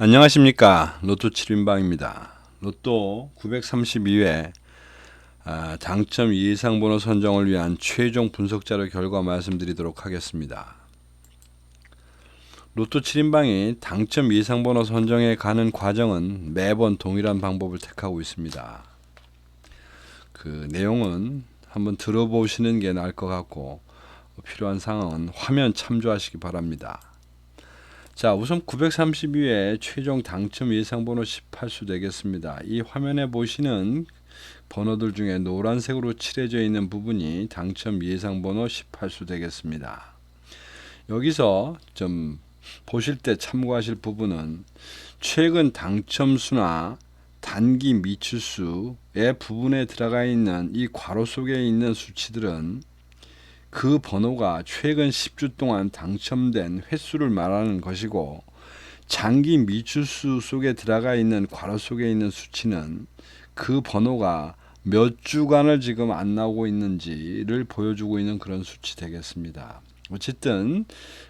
안녕하십니까. 로또 7인방입니다. 로또 932회 당첨 예상번호 선정을 위한 최종 분석자료 결과 말씀드리도록 하겠습니다. 로또 7인방이 당첨 예상번호 선정에 가는 과정은 매번 동일한 방법을 택하고 있습니다. 그 내용은 한번 들어보시는 게 나을 것 같고 필요한 사항은 화면 참조하시기 바랍니다. 자, 우선 932회 최종 당첨 예상번호 18수 되겠습니다. 이 화면에 보시는 번호들 중에 노란색으로 칠해져 있는 부분이 당첨 예상번호 18수 되겠습니다. 여기서 좀 보실 때 참고하실 부분은 최근 당첨수나 단기 미출수의 부분에 들어가 있는 이 괄호 속에 있는 수치들은 그 번호가 최근 10주 동안 당첨된 횟수를 말하는 것이고, 장기 미출수 속에 들어가 있는 괄호 속에 있는 수치는 그 번호가 몇 주간을 지금 안 나오고 있는지를 보여주고 있는 그런 수치 되겠습니다. 어쨌든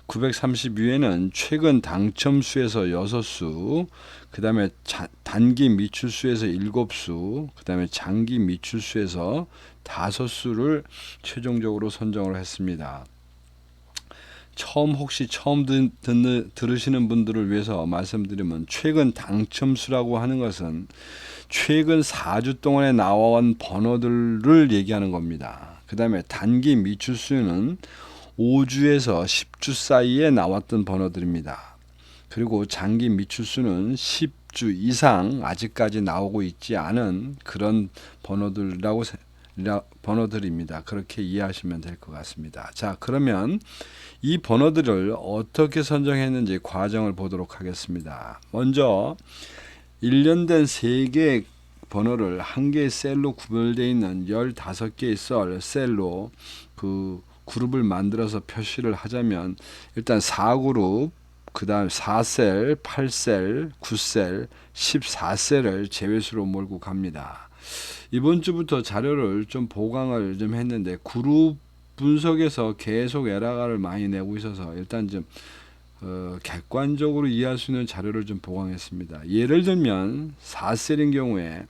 932회는 최근 당첨수에서 6수, 그 다음에 단기 미출수에서 7수, 그 다음에 장기 미출수에서 5수를 최종적으로 선정을 했습니다. 혹시 처음 들으시는 분들을 위해서 말씀드리면, 최근 당첨수라고 하는 것은 최근 4주 동안에 나온 번호들을 얘기하는 겁니다. 그 다음에 단기 미출수는 5주에서 10주 사이에 나왔던 번호들입니다. 그리고 장기 미출수는 10주 이상 아직까지 나오고 있지 않은 그런 번호들입니다. 그렇게 이해하시면 될 것 같습니다. 자, 그러면 이 번호들을 어떻게 선정했는지 과정을 보도록 하겠습니다. 먼저 1년 된 3개의 번호를 한 개의 셀로 구별되어 있는 15개의 셀로 그 그룹을 만들어서 표시를 하자면, 일단 4그룹, 그 다음 4셀, 8셀, 9셀, 14셀을 제외수로 몰고 갑니다. 이번 주부터 자료를 좀 보강을 좀 했는데, 그룹 분석에서 계속 에러가를 많이 내고 있어서 일단 좀 객관적으로 이해할 수 있는 자료를 좀 보강했습니다. 예를 들면 4셀인 경우에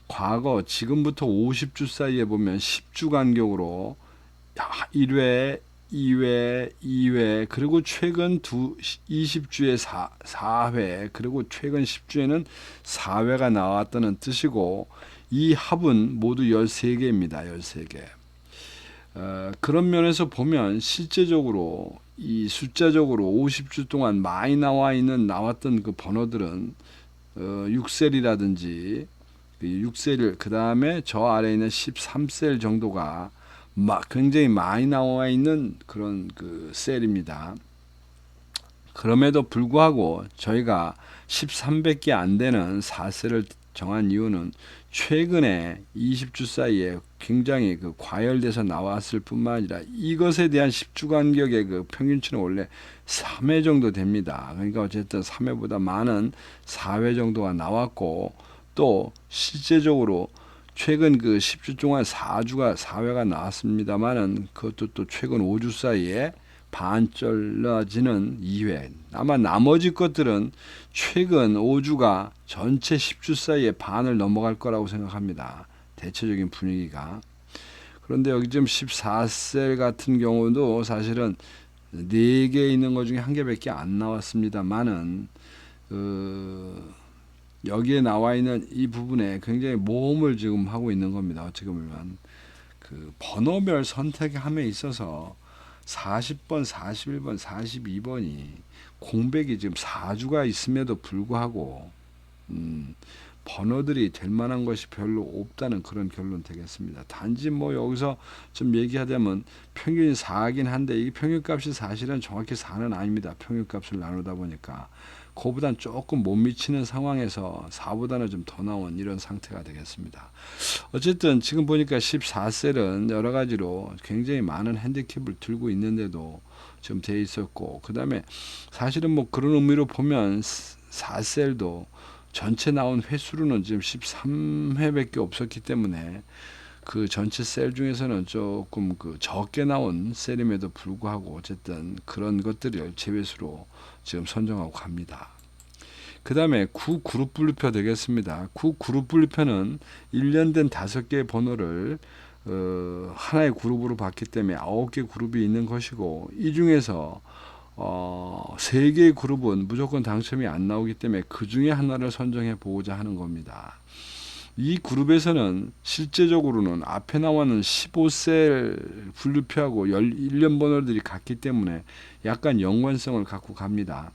과거 지금부터 50주 사이에 보면 10주 간격으로 1회, 2회, 2회, 그리고 최근 20주에 4회, 그리고 최근 10주에는 4회가 나왔다는 뜻이고, 이 합은 모두 13개입니다. 13개. 그런 면에서 보면 실제적으로 이 숫자적으로 50주 동안 많이 나왔던 그 번호들은 6셀이라든지 6셀, 그 다음에 저 아래에 있는 13셀 정도가 굉장히 많이 나와 있는 그런 그 셀입니다. 그럼에도 불구하고 저희가 1300개 안 되는 4셀을 정한 이유는 최근에 20주 사이에 굉장히 그 과열돼서 나왔을 뿐만 아니라 이것에 대한 10주 간격의 그 평균치는 원래 3회 정도 됩니다. 그러니까 어쨌든 3회보다 많은 4회 정도가 나왔고, 또 실제적으로 최근 그 10주 동안 4회가 나왔습니다만은 그것도 또 최근 5주 사이에 반 잘라지는 2회. 아마 나머지 것들은 최근 5주가 전체 10주 사이에 반을 넘어갈 거라고 생각합니다. 대체적인 분위기가. 그런데 여기 지금 14셀 같은 경우도 사실은 4개 있는 것 중에 1개밖에 안 나왔습니다만은 여기에 나와 있는 이 부분에 굉장히 모험을 지금 하고 있는 겁니다. 어떻게 보면 그 번호별 선택함에 있어서 40번, 41번, 42번이 공백이 지금 4주가 있음에도 불구하고 번호들이 될 만한 것이 별로 없다는 그런 결론 되겠습니다. 단지 뭐 여기서 좀 얘기하자면 평균이 4긴 한데, 이 평균값이 사실은 정확히 4는 아닙니다. 평균값을 나누다 보니까 그보단 조금 못 미치는 상황에서 4보다는 좀 더 나온 이런 상태가 되겠습니다. 어쨌든 지금 보니까 14셀은 여러 가지로 굉장히 많은 핸디캡을 들고 있는데도 지금 돼 있었고, 그 다음에 사실은 뭐 그런 의미로 보면 4셀도 전체 나온 횟수로는 지금 13회밖에 없었기 때문에 그 전체 셀 중에서는 조금 그 적게 나온 셀임에도 불구하고 어쨌든 그런 것들을 제외수로 지금 선정하고 갑니다. 그 다음에 구그룹 분류표 되겠습니다. 구그룹 분류표는 1년 된 5개의 번호를 하나의 그룹으로 봤기 때문에 9개 그룹이 있는 것이고, 이 중에서 3개의 그룹은 무조건 당첨이 안 나오기 때문에 그 중에 하나를 선정해 보고자 하는 겁니다. 이 그룹에서는 실제적으로는 앞에 나와는 15셀 분류표하고 1년 번호들이 같기 때문에 약간 연관성을 갖고 갑니다.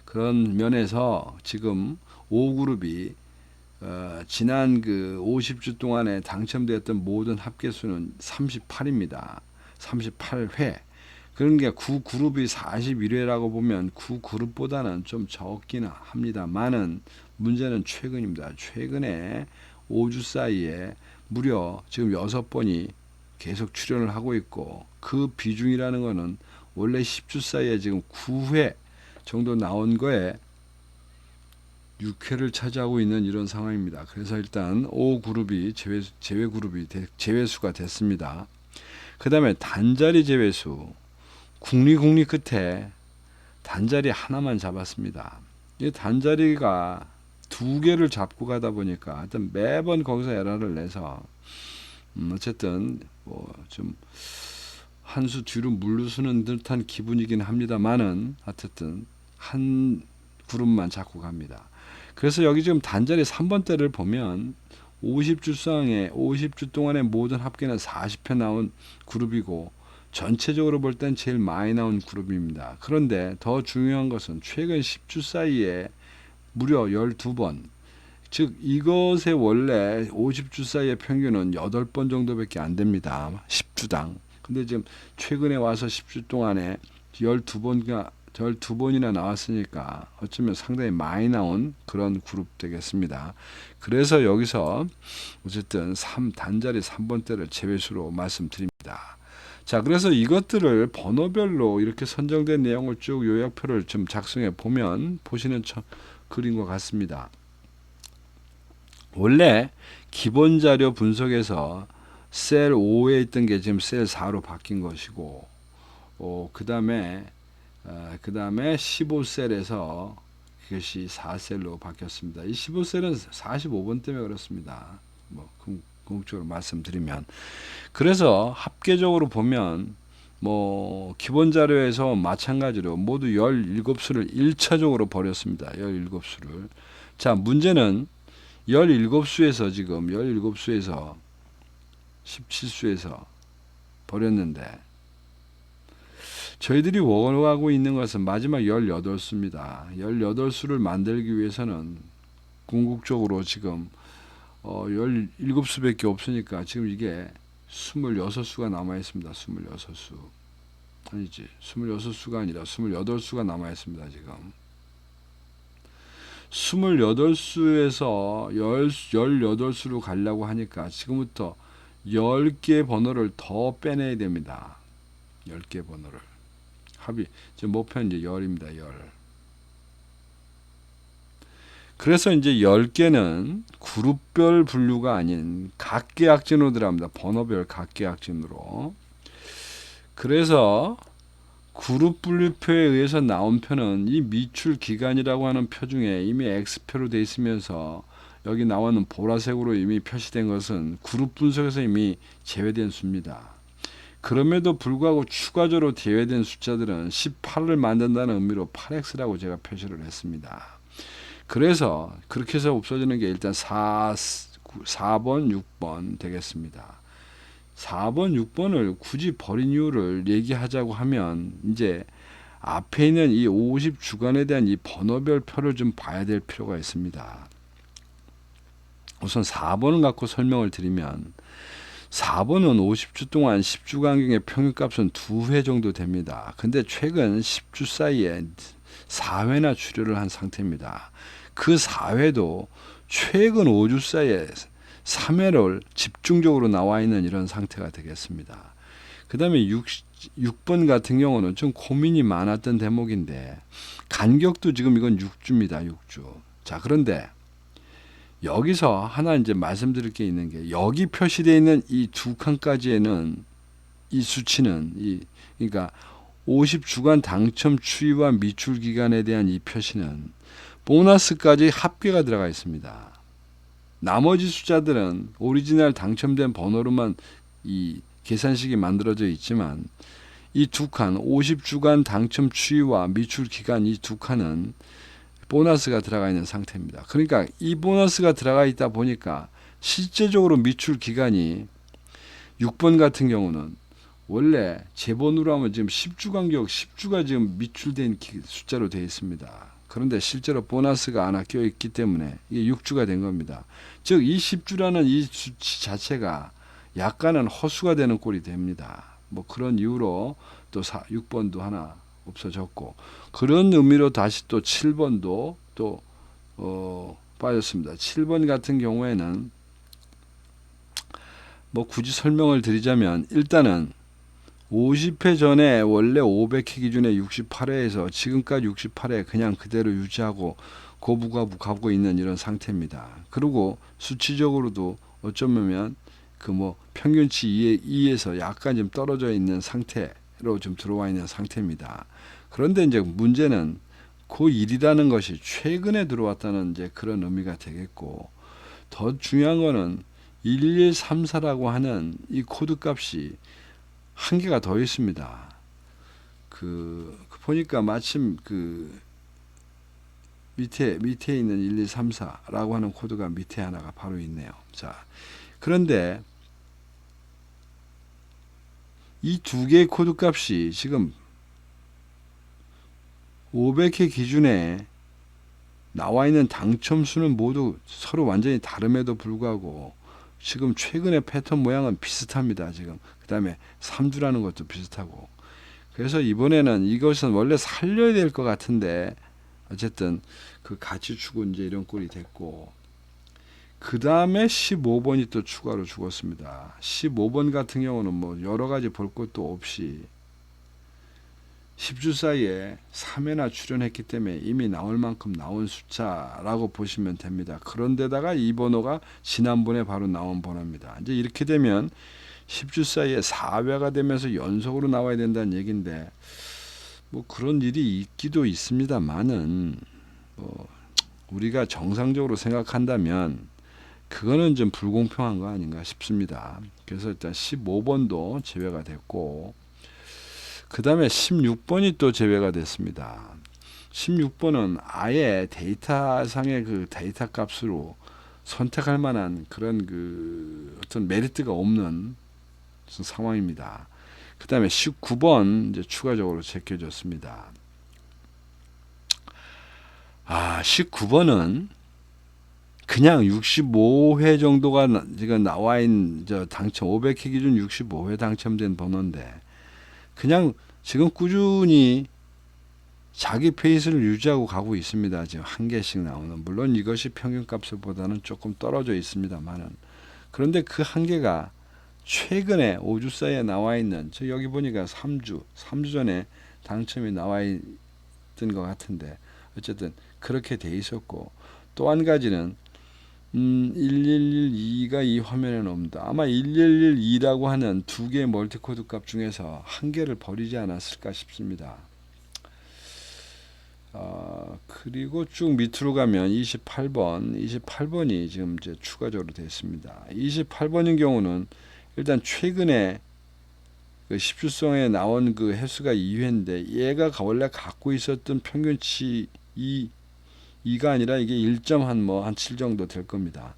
그런 면에서 지금 5그룹이 지난 그 50주 동안에 당첨되었던 모든 합계수는 38입니다. 38회. 그런 게 9그룹이 41회라고 보면 9그룹보다는 좀 적긴 합니다만은 문제는 최근입니다. 최근에 5주 사이에 무려 지금 6번이 계속 출연을 하고 있고, 그 비중이라는 거는 원래 10주 사이에 지금 9회 정도 나온 거에 6회를 차지하고 있는 이런 상황입니다. 그래서 일단 5그룹이 제외수가 됐습니다. 그 다음에 단자리 제외수. 국리 끝에 단자리 하나만 잡았습니다. 이 단자리가 2개를 잡고 가다 보니까 하여튼 매번 거기서 에러를 내서 어쨌든 뭐 좀 한 수 뒤로 물러서는 듯한 기분이긴 합니다만은 어쨌든 한 그룹만 잡고 갑니다. 그래서 여기 지금 단자리 3번대를 보면 50주 동안의 모든 합계는 40회 나온 그룹이고, 전체적으로 볼 땐 제일 많이 나온 그룹입니다. 그런데 더 중요한 것은 최근 10주 사이에 무려 12번, 즉 이것의 원래 50주 사이의 평균은 8번 정도밖에 안 됩니다. 10주당. 근데 지금 최근에 와서 10주 동안에 12번이나 나왔으니까 어쩌면 상당히 많이 나온 그런 그룹 되겠습니다. 그래서 여기서 어쨌든 단자리 3번대를 제외수로 말씀드립니다. 자, 그래서 이것들을 번호별로 이렇게 선정된 내용을 쭉 요약표를 좀 작성해 보면 보시는 그림과 같습니다. 원래 기본 자료 분석에서 셀 5에 있던 게 지금 셀 4로 바뀐 것이고, 그 다음에 15셀에서 이것이 4셀로 바뀌었습니다. 이 15셀은 45번 때문에 그렇습니다. 뭐 궁극적으로 말씀드리면, 그래서 합계적으로 보면 뭐 기본 자료에서 마찬가지로 모두 17수를 1차적으로 버렸습니다. 17수를. 자, 문제는 17수에서 지금 17수에서 17수에서 버렸는데, 저희들이 원하고 있는 것은 마지막 18수입니다. 18수를 만들기 위해서는 궁극적으로 지금 17수밖에 없으니까 지금 이게 26수가 남아 있습니다. 26수. 아니지. 26수가 아니라 28수가 남아 있습니다. 지금. 28수에서 18수로 가려고 하니까 지금부터 10개 번호를 더 빼내야 됩니다. 10개 번호를. 합이 지금 목표는 이제 10입니다. 10. 그래서 이제 10개는 그룹별 분류가 아닌 각계약진으로 들어갑니다. 번호별 각계약진으로. 그래서 그룹 분류표에 의해서 나온 표는 이 미출 기간이라고 하는 표 중에 이미 X표로 되어 있으면서 여기 나오는 보라색으로 이미 표시된 것은 그룹 분석에서 이미 제외된 수입니다. 그럼에도 불구하고 추가적으로 제외된 숫자들은 18을 만든다는 의미로 8X라고 제가 표시를 했습니다. 그래서 그렇게 해서 없어지는 게 일단 4번, 6번 되겠습니다. 4번, 6번을 굳이 버린 이유를 얘기하자고 하면 이제 앞에 있는 이 50주간에 대한 이 번호별 표를 좀 봐야 될 필요가 있습니다. 우선 4번을 갖고 설명을 드리면, 4번은 50주 동안 10주 간격의 평균값은 2회 정도 됩니다. 근데 최근 10주 사이에 4회나 출혈을 한 상태입니다. 그 4회도 최근 5주 사이에 3회를 집중적으로 나와 있는 이런 상태가 되겠습니다. 그 다음에 6번 같은 경우는 좀 고민이 많았던 대목인데, 간격도 지금 이건 6주입니다. 6주. 자, 그런데 여기서 하나 이제 말씀드릴 게 있는 게, 여기 표시되어 있는 이 두 칸까지에는 이 수치는 그러니까 50주간 당첨 추이와 미출 기간에 대한 이 표시는 보너스까지 합계가 들어가 있습니다. 나머지 숫자들은 오리지널 당첨된 번호로만 이 계산식이 만들어져 있지만 이 두 칸 50주간 당첨 추이와 미출 기간 이 두 칸은 보너스가 들어가 있는 상태입니다. 그러니까 이 보너스가 들어가 있다 보니까 실제적으로 미출 기간이 6번 같은 경우는 원래 제본으로 하면 지금 10주 간격 10주가 지금 미출된 숫자로 되어 있습니다. 그런데 실제로 보너스가 하나 껴 있기 때문에 이게 6주가 된 겁니다. 즉 이 10주라는 이 수치 자체가 약간은 허수가 되는 꼴이 됩니다. 뭐 그런 이유로 또 6번도 하나 없어졌고, 그런 의미로 다시 또 7번도 또 빠졌습니다. 7번 같은 경우에는 뭐 굳이 설명을 드리자면 일단은 50회 전에 원래 500회 기준에 68회에서 지금까지 68회 그냥 그대로 유지하고 고부가고 있는 이런 상태입니다. 그리고 수치적으로도 어쩌면 그 뭐 평균치 2에서 약간 좀 떨어져 있는 상태로 좀 들어와 있는 상태입니다. 그런데 이제 문제는 그 1이라는 것이 최근에 들어왔다는 이제 그런 의미가 되겠고, 더 중요한 거는 1134라고 하는 이 코드 값이 한 개가 더 있습니다. 보니까 마침 그 밑에 있는 1234라고 하는 코드가 밑에 하나가 바로 있네요. 자, 그런데 이 두 개의 코드 값이 지금 500회 기준에 나와 있는 당첨 수는 모두 서로 완전히 다름에도 불구하고 지금 최근의 패턴 모양은 비슷합니다. 지금 그 다음에 3주라는 것도 비슷하고, 그래서 이번에는 이것은 원래 살려야 될 것 같은데 어쨌든 그 같이 죽고 이제 이런 꼴이 됐고, 그 다음에 15번이 또 추가로 죽었습니다. 15번 같은 경우는 뭐 여러 가지 볼 것도 없이 10주 사이에 3회나 출연했기 때문에 이미 나올 만큼 나온 숫자라고 보시면 됩니다. 그런데다가 이 번호가 지난번에 바로 나온 번호입니다. 이제 이렇게 되면 10주 사이에 4회가 되면서 연속으로 나와야 된다는 얘기인데, 뭐 그런 일이 있기도 있습니다만은 뭐 우리가 정상적으로 생각한다면 그거는 좀 불공평한 거 아닌가 싶습니다. 그래서 일단 15번도 제외가 됐고, 그 다음에 16번이 또 제외가 됐습니다. 16번은 아예 데이터상의 그 데이터 값으로 선택할 만한 그런 그 어떤 메리트가 없는 상황입니다. 그 다음에 19번 이제 추가적으로 제껴졌습니다. 19번은 그냥 65회 정도가 지금 나와 있는 당첨 500회 기준 65회 당첨된 번호인데 그냥 지금 꾸준히 자기 페이스를 유지하고 가고 있습니다. 지금 한 개씩 나오는, 물론 이것이 평균값보다는 조금 떨어져 있습니다만은, 그런데 그 한 개가 최근에 5주 사이에 나와 있는, 저 여기 보니까 3주 전에 당첨이 나와 있던 것 같은데 어쨌든 그렇게 돼 있었고, 또 한 가지는 1112가 이 화면에는 없습니다. 아마 1112라고 하는 두 개의 멀티코드 값 중에서 한 개를 버리지 않았을까 싶습니다. 그리고 쭉 밑으로 가면 28번이 지금 이제 추가적으로 되어 있습니다. 28번인 경우는 일단 최근에 그 10주성에 나온 그 횟수가 2회인데 얘가 원래 갖고 있었던 평균치 2가 아니라 이게 1.한7 정도 될 겁니다.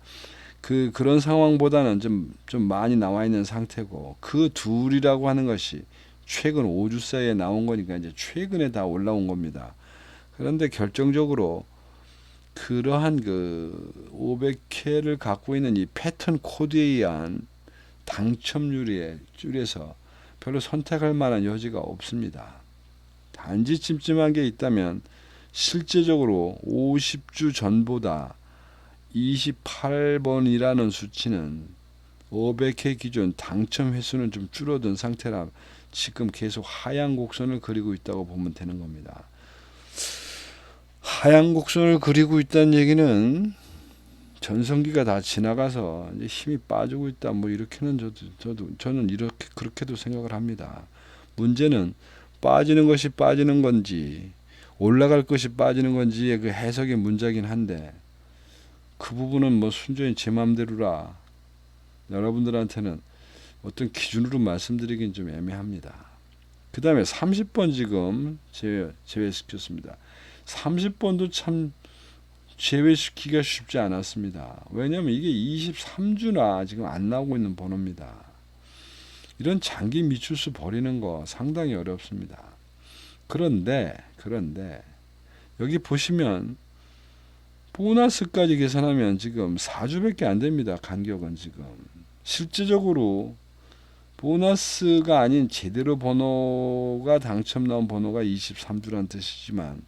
그런 상황보다는 좀 많이 나와 있는 상태고, 그 둘이라고 하는 것이 최근 5주 사이에 나온 거니까 이제 최근에 다 올라온 겁니다. 그런데 결정적으로 그러한 그 500회를 갖고 있는 이 패턴 코드에 의한 당첨률에 줄여서 별로 선택할 만한 여지가 없습니다. 단지 찜찜한 게 있다면 실제적으로 50주 전보다 28번이라는 수치는 500회 기준 당첨 횟수는 좀 줄어든 상태라 지금 계속 하향 곡선을 그리고 있다고 보면 되는 겁니다. 하향 곡선을 그리고 있다는 얘기는 전성기가 다 지나가서 이제 힘이 빠지고 있다, 뭐 이렇게는 저는 이렇게 그렇게도 생각을 합니다. 문제는 빠지는 것이 빠지는 건지 올라갈 것이 빠지는 건지의 그 해석의 문제긴 한데 그 부분은 뭐 순전히 제 마음대로라 여러분들한테는 어떤 기준으로 말씀드리긴 좀 애매합니다. 그 다음에 30번 지금 제외시켰습니다. 30번도 참 제외시키기가 쉽지 않았습니다. 왜냐하면 이게 23주나 지금 안 나오고 있는 번호입니다. 이런 장기 미추수 버리는 거 상당히 어렵습니다. 그런데 여기 보시면 보너스까지 계산하면 지금 4주밖에 안 됩니다. 간격은 지금 실제적으로 보너스가 아닌 제대로 번호가 당첨 나온 번호가 23주란 뜻이지만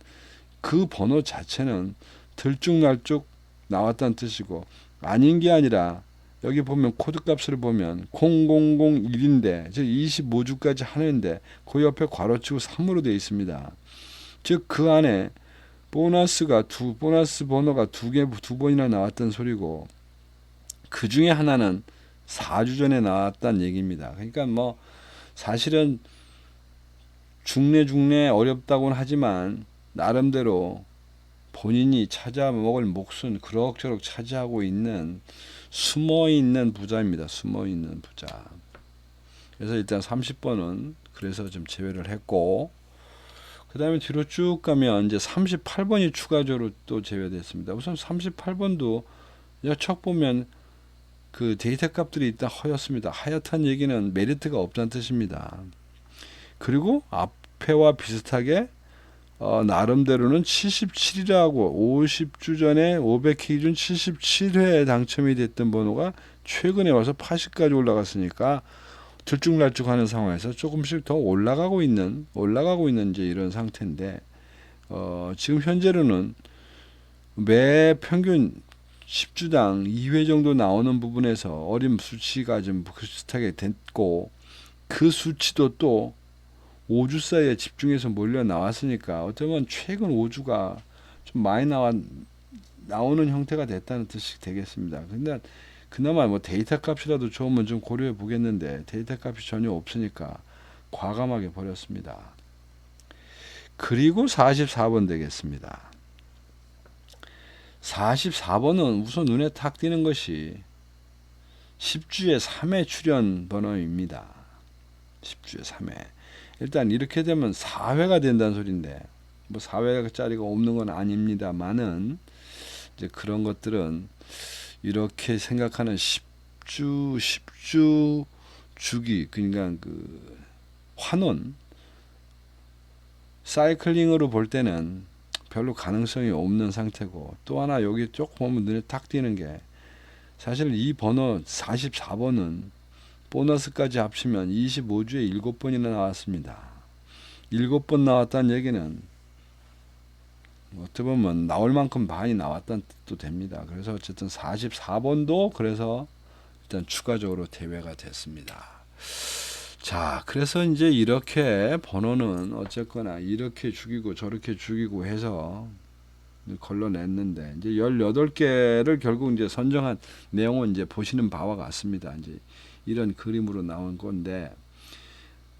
그 번호 자체는 들쭉날쭉 나왔다는 뜻이고 아닌 게 아니라 여기 보면 코드 값을 보면 0001인데 즉 25주까지 하는데 그 옆에 괄호치고 3으로 되어 있습니다. 즉 그 안에 보너스 번호가 두 번이나 나왔던 소리고 그 중에 하나는 4주 전에 나왔다는 얘기입니다. 그러니까 뭐 사실은 중내 어렵다고는 하지만 나름대로 본인이 찾아 먹을 몫은 그럭저럭 차지하고 있는 숨어있는 부자입니다. 숨어있는 부자. 그래서 일단 30번은 그래서 좀 제외를 했고 그 다음에 뒤로 쭉 가면 이제 38번이 추가적으로 또 제외됐습니다. 우선 38번도 척 보면 그 데이터 값들이 일단 허였습니다. 하얗다는 얘기는 메리트가 없다는 뜻입니다. 그리고 앞에와 비슷하게 나름대로는 77이라고 50주 전에 500회 기준 77회에 당첨이 됐던 번호가 최근에 와서 80까지 올라갔으니까 들쭉날쭉하는 상황에서 조금씩 더 올라가고 있는 이제 이런 상태인데 지금 현재로는 매 평균 10주당 2회 정도 나오는 부분에서 어림 수치가 좀 비슷하게 됐고 그 수치도 또 5주 사이에 집중해서 몰려 나왔으니까 어쩌면 최근 5주가 좀 많이 나오는 형태가 됐다는 뜻이 되겠습니다. 근데 그나마 뭐 데이터 값이라도 좋으면 좀 고려해 보겠는데 데이터 값이 전혀 없으니까 과감하게 버렸습니다. 그리고 44번 되겠습니다. 44번은 우선 눈에 탁 띄는 것이 10주의 3회 출현 번호입니다. 10주의 3회. 일단 이렇게 되면 4회가 된다는 소리인데 뭐 4회짜리가 없는 건 아닙니다만은 이제 그런 것들은 이렇게 생각하는 10주 주기 그러니까 그 환원 사이클링으로 볼 때는 별로 가능성이 없는 상태고 또 하나 여기 쭉 보면 눈에 탁 띄는 게 사실 이 번호 44번은 보너스까지 합치면 25주에 7번이나 나왔습니다. 7번 나왔다는 얘기는 어떻게 보면 나올 만큼 많이 나왔다는 뜻도 됩니다. 그래서 어쨌든 44번도 그래서 일단 추가적으로 제외가 됐습니다. 자, 그래서 이제 이렇게 번호는 어쨌거나 이렇게 죽이고 저렇게 죽이고 해서 걸러냈는데 이제 18개를 결국 이제 선정한 내용은 이제 보시는 바와 같습니다. 이제 이런 그림으로 나온 건데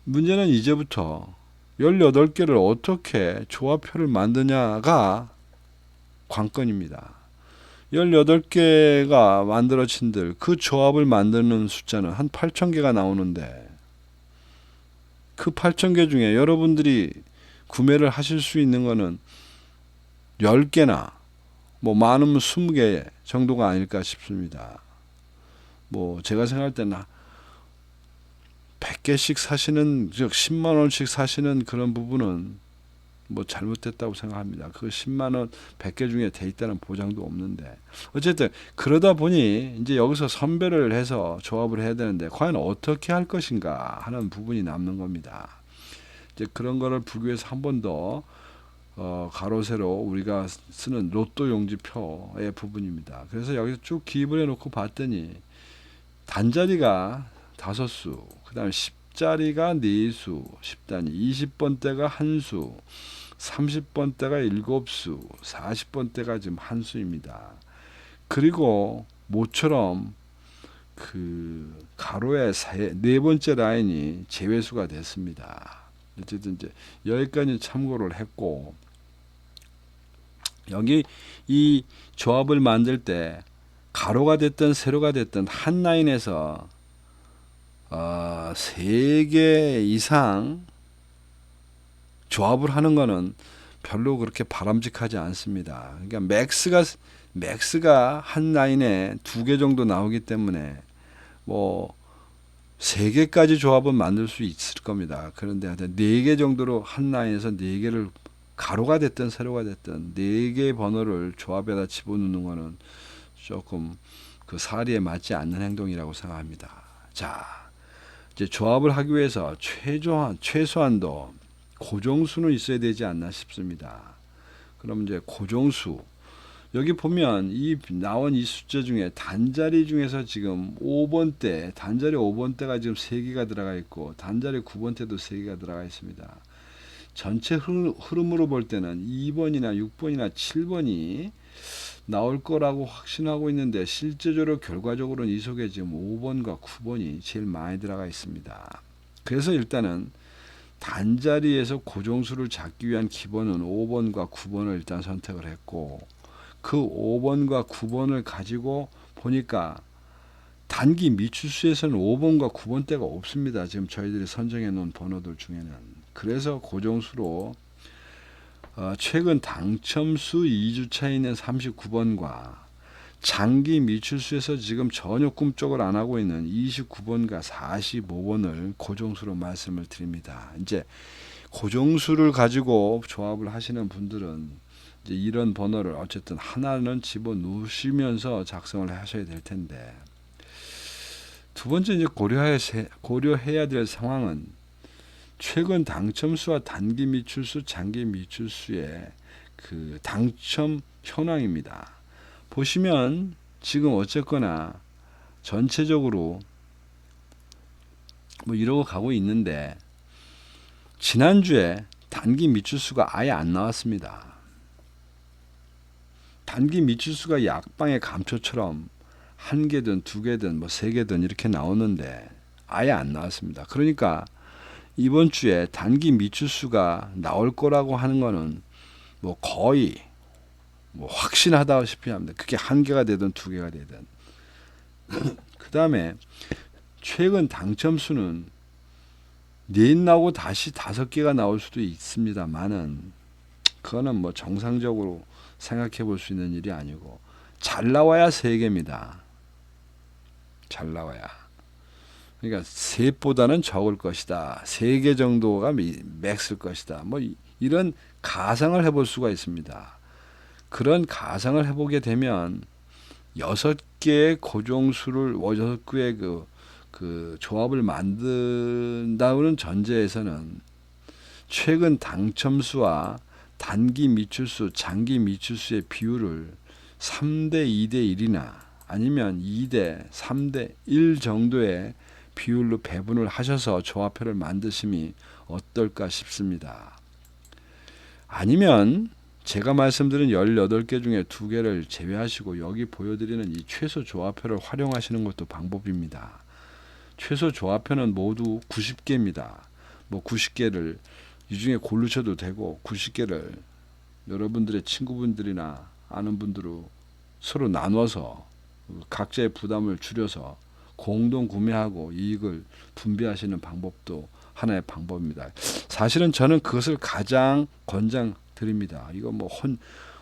문제는 이제부터 18개를 어떻게 조합표를 만드냐가 관건입니다. 18개가 만들어진들 그 조합을 만드는 숫자는 한 8,000개가 나오는데 그 8,000개 중에 여러분들이 구매를 하실 수 있는 거는 10개나 뭐 많으면 20개 정도가 아닐까 싶습니다. 뭐 제가 생각할 때는 100개씩 사시는 즉 10만 원씩 사시는 그런 부분은 뭐 잘못됐다고 생각합니다. 그 10만 원 100개 중에 돼 있다는 보장도 없는데 어쨌든 그러다 보니 이제 여기서 선별을 해서 조합을 해야 되는데 과연 어떻게 할 것인가 하는 부분이 남는 겁니다. 이제 그런 거를 보기 위해서 한 번 더 가로 세로 우리가 쓰는 로또 용지표의 부분입니다. 그래서 여기서 쭉 기입을 해놓고 봤더니 단자리가 5수, 그 다음에 10자리가 4수, 10단위, 20번대가 1수, 30번대가 7수, 40번대가 지금 1수입니다. 그리고 모처럼 그 가로의 4번째 라인이 제외수가 됐습니다. 어쨌든 이제 여기까지 참고를 했고 여기 이 조합을 만들 때 가로가 됐든 세로가 됐든 한 라인에서 3개 이상 조합을 하는 거는 별로 그렇게 바람직하지 않습니다. 그러니까 맥스가 한 라인에 2개 정도 나오기 때문에 뭐 3개까지 조합은 만들 수 있을 겁니다. 그런데 4개 정도로 한 라인에서 4개를 가로가 됐든 세로가 됐든 4개의 번호를 조합에다 집어넣는 거는 조금 그 사리에 맞지 않는 행동이라고 생각합니다. 자, 이제 조합을 하기 위해서 최소한도 고정수는 있어야 되지 않나 싶습니다. 그럼 이제 고정수, 여기 보면 이 나온 이 숫자 중에 단자리 중에서 지금 5번대, 단자리 5번대가 지금 3개가 들어가 있고 단자리 9번대도 3개가 들어가 있습니다. 전체 흐름으로 볼 때는 2번이나 6번이나 7번이 나올 거라고 확신하고 있는데 실제적으로 결과적으로는 이 속에 지금 5번과 9번이 제일 많이 들어가 있습니다. 그래서 일단은 단자리에서 고정수를 잡기 위한 기본은 5번과 9번을 일단 선택을 했고, 그 5번과 9번을 가지고 보니까 단기 미추수에서는 5번과 9번대가 없습니다. 지금 저희들이 선정해 놓은 번호들 중에는. 그래서 고정수로 최근 당첨수 2주차에 있는 39번과 장기 미출수에서 지금 전혀 꿈쩍을 안 하고 있는 29번과 45번을 고정수로 말씀을 드립니다. 이제 고정수를 가지고 조합을 하시는 분들은 이제 이런 번호를 어쨌든 하나는 집어 넣으시면서 작성을 하셔야 될 텐데, 두 번째 이제 고려해야 될 상황은 최근 당첨수와 단기 미출수, 장기 미출수의 그 당첨 현황입니다. 보시면 지금 어쨌거나 전체적으로 뭐 이러고 가고 있는데, 지난주에 단기 미출수가 아예 안 나왔습니다. 단기 미출수가 약방의 감초처럼 1개든 2개든 뭐 3개든 이렇게 나오는데 아예 안 나왔습니다. 그러니까 이번 주에 단기 미출수가 나올 거라고 하는 거는 뭐 거의 뭐 확신하다시피 합니다. 그게 1개가 되든 2개가 되든. 그 다음에 최근 당첨수는 4 나오고 다시 5개가 나올 수도 있습니다만은, 그거는 뭐 정상적으로 생각해 볼 수 있는 일이 아니고, 잘 나와야 3개입니다. 잘 나와야. 그러니까 셋보다는 적을 것이다. 3개 정도가 맥스일 것이다. 뭐 이런 가상을 해볼 수가 있습니다. 그런 가상을 해보게 되면 6개의 고정수를 6개의 그 조합을 만든다는 전제에서는 최근 당첨수와 단기 미출수, 장기 미출수의 비율을 3대 2대 1이나 아니면 2대 3대 1 정도의 비율로 배분을 하셔서 조합표를 만드심이 어떨까 싶습니다. 아니면 제가 말씀드린 18개 중에 2개를 제외하시고 여기 보여드리는 이 최소 조합표를 활용하시는 것도 방법입니다. 최소 조합표는 모두 90개입니다. 뭐 90개를 이 중에 고르셔도 되고 90개를 여러분들의 친구분들이나 아는 분들로 서로 나눠서 각자의 부담을 줄여서 공동 구매하고 이익을 분배하시는 방법도 하나의 방법입니다. 사실은 저는 그것을 가장 권장드립니다. 이거 뭐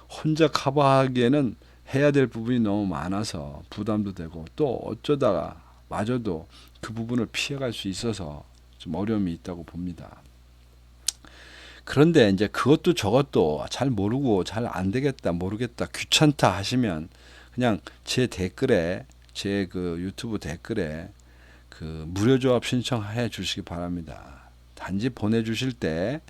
혼자 커버하기에는 해야 될 부분이 너무 많아서 부담도 되고, 또 어쩌다가 마저도 그 부분을 피해갈 수 있어서 좀 어려움이 있다고 봅니다. 그런데 이제 그것도 저것도 잘 모르고 잘 안 되겠다, 모르겠다, 귀찮다 하시면 그냥 제 댓글에, 제 그 유튜브 댓글에 그 무료 조합 신청해 주시기 바랍니다. 단지 보내주실 때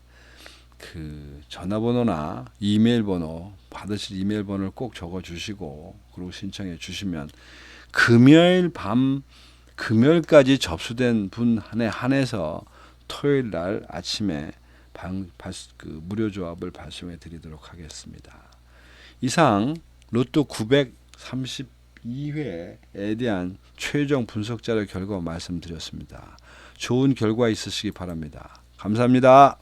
그 전화번호나 이메일 번호, 받으실 이메일 번호를 꼭 적어 주시고 그리고 신청해 주시면 금요일까지 접수된 분에 한해서 토요일 날 아침에 그 무료 조합을 발송해 드리도록 하겠습니다. 이상 로또 932회에 대한 최종 분석 자료 결과 말씀드렸습니다. 좋은 결과 있으시기 바랍니다. 감사합니다.